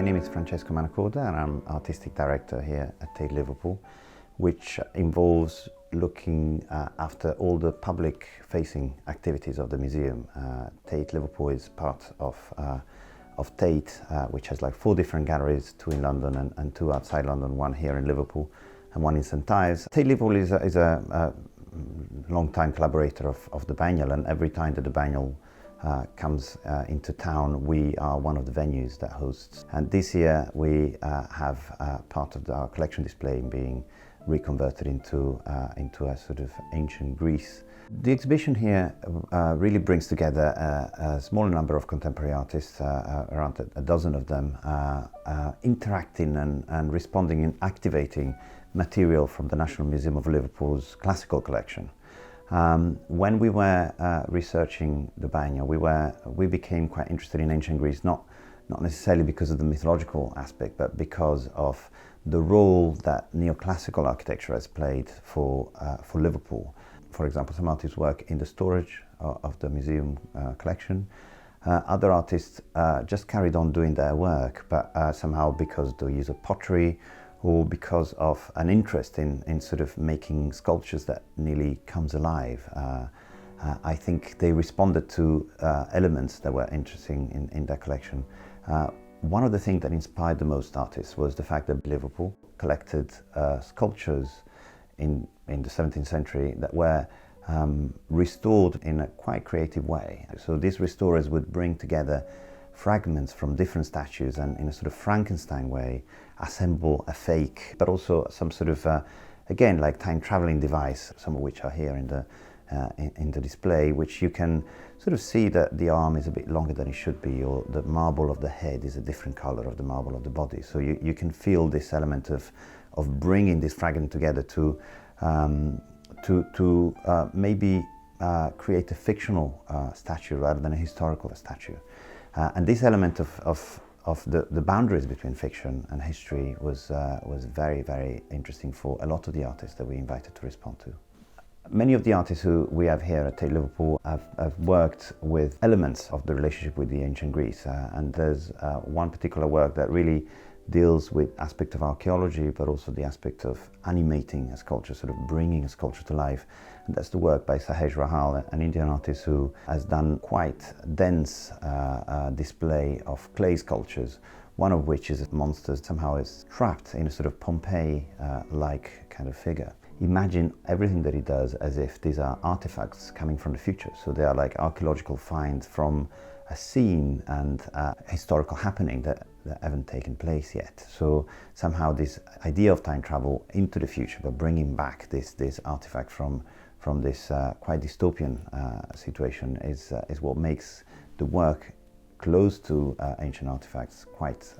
name is Francesca Man and I'm artistic director here at Tate Liverpool, which involves looking after all the public-facing activities of the museum. Tate Liverpool is part of Tate, which has like 4 different galleries, 2 in London and 2 outside London, 1 here in Liverpool and 1 in St Ives. Tate Liverpool is a long-time collaborator of the Biennial, and every time that the Biennial comes into town, we are one of the venues that hosts. And this year we have part of our collection display being reconverted into a sort of ancient Greece. The exhibition here really brings together a small number of contemporary artists, around a dozen of them, interacting and responding and activating material from the National Museum of Liverpool's classical collection. When we were researching the Biennial, we became quite interested in ancient Greece, not necessarily because of the mythological aspect, but because of the role that neoclassical architecture has played for Liverpool. For example, some artists work in the storage of the museum collection. Other artists just carried on doing their work, but somehow because of the use of pottery, or because of an interest in sort of making sculptures that nearly comes alive. I think they responded to elements that were interesting in their collection. One of the things that inspired the most artists was the fact that Liverpool collected sculptures in the 17th century that were restored in a quite creative way. So these restorers would bring together fragments from different statues and in a sort of Frankenstein way assemble a fake, but also some sort of, again, like time-traveling device, some of which are here in the display, which you can sort of see that the arm is a bit longer than it should be, or the marble of the head is a different color of the marble of the body. So you can feel this element of bringing this fragment together to maybe create a fictional statue rather than a historical statue. And this element of the boundaries between fiction and history was very, very interesting for a lot of the artists that we invited to respond to. Many of the artists who we have here at Tate Liverpool have worked with elements of the relationship with the ancient Greece, and there's one particular work that really deals with aspect of archaeology, but also the aspect of animating a sculpture, sort of bringing a sculpture to life. And that's the work by Sahej Rahal, an Indian artist who has done quite dense display of clay sculptures, one of which is a monster somehow is trapped in a sort of Pompeii-like kind of figure. Imagine everything that he does as if these are artifacts coming from the future. So they are like archaeological finds from a scene and historical happening that haven't taken place yet. So somehow this idea of time travel into the future, but bringing back this artifact from this quite dystopian situation is what makes the work close to ancient artifacts quite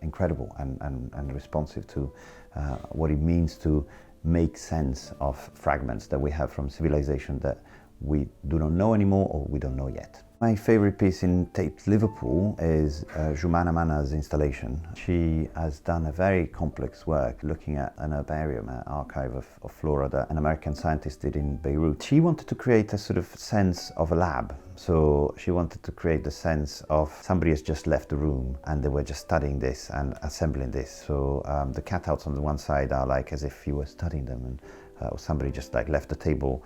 incredible and responsive to what it means to make sense of fragments that we have from civilization that we do not know anymore, or we don't know yet. My favorite piece in Tate Liverpool is Jumana Mana's installation. She has done a very complex work looking at an herbarium, an archive of flora that an American scientist did in Beirut. She wanted to create a sort of sense of a lab. So she wanted to create the sense of somebody has just left the room and they were just studying this and assembling this. So the cutouts on the one side are like as if you were studying them, and or somebody just like left the table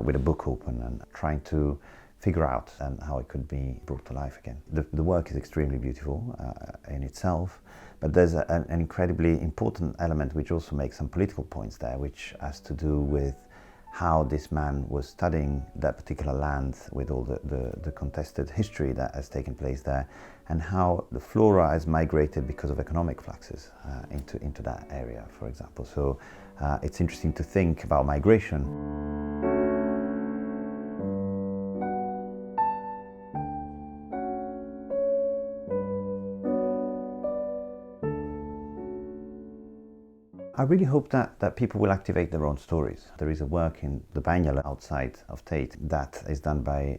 with a book open and trying to figure out how it could be brought to life again. The work is extremely beautiful in itself, but there's an incredibly important element which also makes some political points there, which has to do with how this man was studying that particular land with all the contested history that has taken place there, and how the flora has migrated because of economic fluxes into that area, for example. So it's interesting to think about migration. I really hope that people will activate their own stories. There is a work in the Biennial outside of Tate that is done by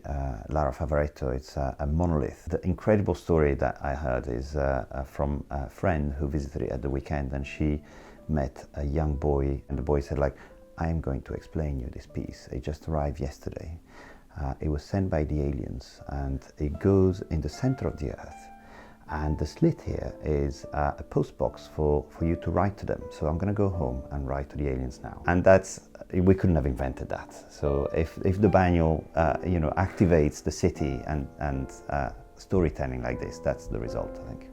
Lara Favaretto. It's a monolith. The incredible story that I heard is from a friend who visited it at the weekend, and she met a young boy, and the boy said, like, I am going to explain you this piece. It just arrived yesterday. It was sent by the aliens, and it goes in the center of the earth. And the slit here is a post box for you to write to them. So I'm going to go home and write to the aliens now. And we couldn't have invented that. So if the Biennial, activates the city and storytelling like this, that's the result, I think.